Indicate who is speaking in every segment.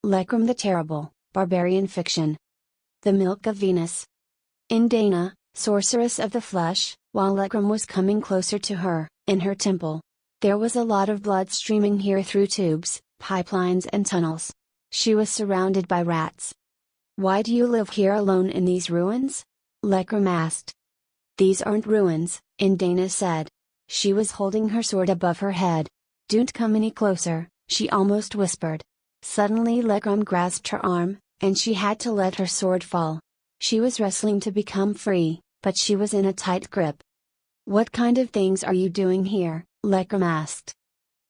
Speaker 1: Lekrum the Terrible, Barbarian Fiction. The Milk of Venus. In Dana, sorceress of the flesh, while Lekrum was coming closer to her, in her temple. There was a lot of blood streaming here through tubes, pipelines and tunnels. She was surrounded by rats. "Why do you live here alone in these ruins?" Lekrum asked. "These aren't ruins," Dana said. She was holding her sword above her head. "Don't come any closer," she almost whispered. Suddenly Lekrum grasped her arm, and she had to let her sword fall. She was wrestling to become free, but she was in a tight grip. "What kind of things are you doing here?" Lekrum asked.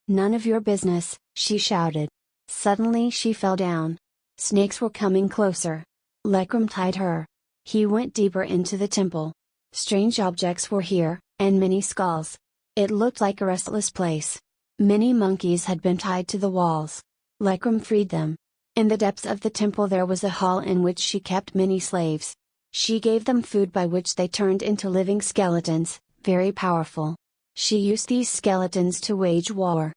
Speaker 1: "None of your business," she shouted. Suddenly she fell down. Snakes were coming closer. Lekrum tied her. He went deeper into the temple. Strange objects were here, and many skulls. It looked like a restless place. Many monkeys had been tied to the walls. Lekrum freed them. In the depths of the temple there was a hall in which she kept many slaves. She gave them food by which they turned into living skeletons, very powerful. She used these skeletons to wage war.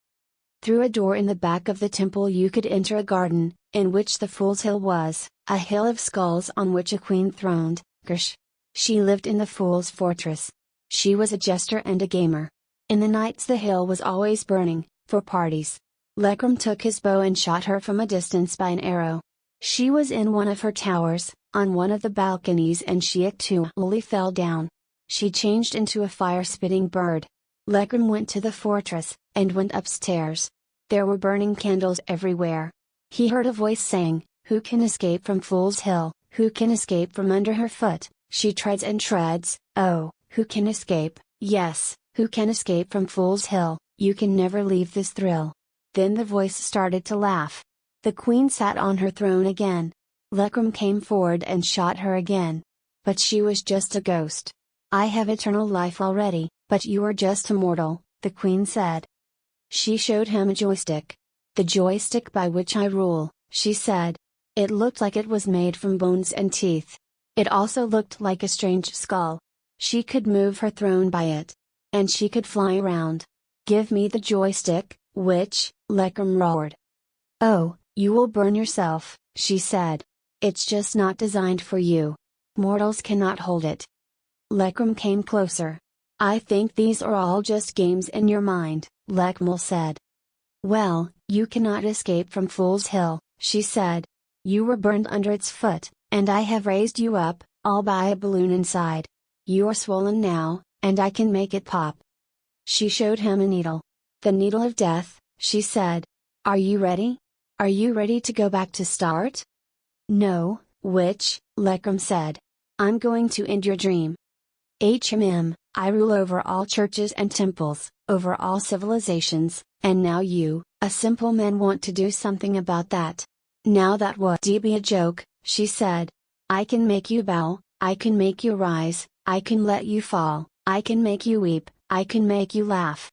Speaker 1: Through a door in the back of the temple you could enter a garden, in which the Fool's Hill was, a hill of skulls on which a queen throned, Gersh. She lived in the Fool's Fortress. She was a jester and a gamer. In the nights the hill was always burning, for parties. Lekrum took his bow and shot her from a distance by an arrow. She was in one of her towers, on one of the balconies, and she actually fell down. She changed into a fire-spitting bird. Lekrum went to the fortress, and went upstairs. There were burning candles everywhere. He heard a voice saying, "Who can escape from Fool's Hill? Who can escape from under her foot? She treads and treads, oh, who can escape? Yes, who can escape from Fool's Hill? You can never leave this thrill." Then the voice started to laugh. The queen sat on her throne again. Lekrum came forward and shot her again. But she was just a ghost. "I have eternal life already, but you are just a mortal," the queen said. She showed him a joystick. "The joystick by which I rule," she said. It looked like it was made from bones and teeth. It also looked like a strange skull. She could move her throne by it. And she could fly around. "Give me the joystick, witch," Lekrum roared. "Oh, you will burn yourself," she said. "It's just not designed for you. Mortals cannot hold it." Lekrum came closer. "I think these are all just games in your mind," Lekrum said. "Well, you cannot escape from Fool's Hill," she said. "You were burned under its foot, and I have raised you up, all by a balloon inside. You are swollen now, and I can make it pop." She showed him a needle. "The needle of death," she said. "Are you ready? Are you ready to go back to start?" "No, witch," Lekrum said. "I'm going to end your dream. I rule over all churches and temples, over all civilizations, and now you, a simple man, want to do something about that. Now that would be a joke," she said. "I can make you bow, I can make you rise, I can let you fall, I can make you weep, I can make you laugh."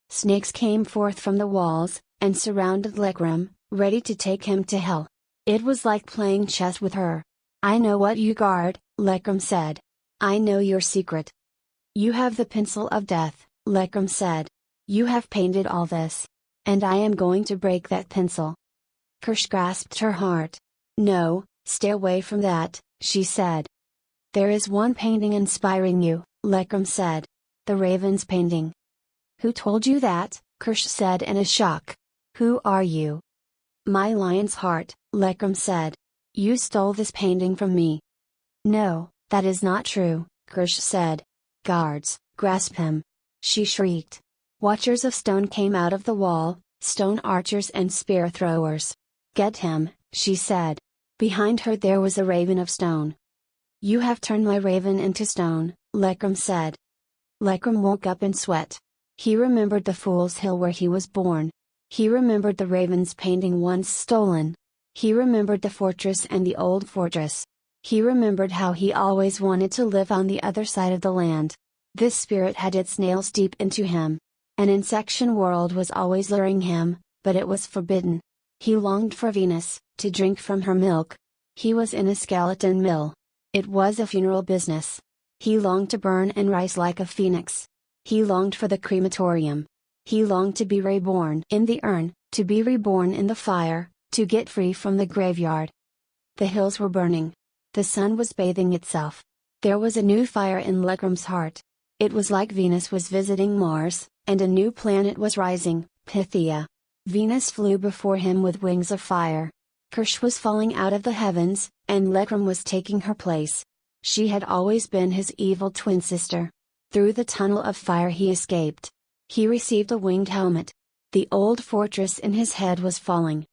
Speaker 1: Snakes came forth from the walls, and surrounded Lekrum, ready to take him to hell. It was like playing chess with her. "I know what you guard," Lekrum said. "I know your secret." "You have the pencil of death," Lekrum said. "You have painted all this. And I am going to break that pencil." Kirsch grasped her heart. "No, stay away from that," she said. "There is one painting inspiring you," Lekrum said. "The Raven's painting." "Who told you that?" Kirsch said in a shock. "Who are you?" "My lion's heart," Lekrum said. "You stole this painting from me." "No, that is not true," Kirsch said. "Guards, grasp him!" she shrieked. Watchers of stone came out of the wall, stone archers and spear throwers. "Get him," she said. Behind her there was a raven of stone. "You have turned my raven into stone," Lekrum said. Lekrum woke up in sweat. He remembered the Fool's Hill where he was born. He remembered the raven's painting once stolen. He remembered the fortress and the old fortress. He remembered how he always wanted to live on the other side of the land. This spirit had its nails deep into him. An insect world was always luring him, but it was forbidden. He longed for Venus, to drink from her milk. He was in a skeleton mill. It was a funeral business. He longed to burn and rise like a phoenix. He longed for the crematorium. He longed to be reborn in the urn, to be reborn in the fire, to get free from the graveyard. The hills were burning. The sun was bathing itself. There was a new fire in Lekrum's heart. It was like Venus was visiting Mars, and a new planet was rising, Pythia. Venus flew before him with wings of fire. Kirsch was falling out of the heavens, and Lekrum was taking her place. She had always been his evil twin sister. Through the tunnel of fire he escaped. He received a winged helmet. The old fortress in his head was falling.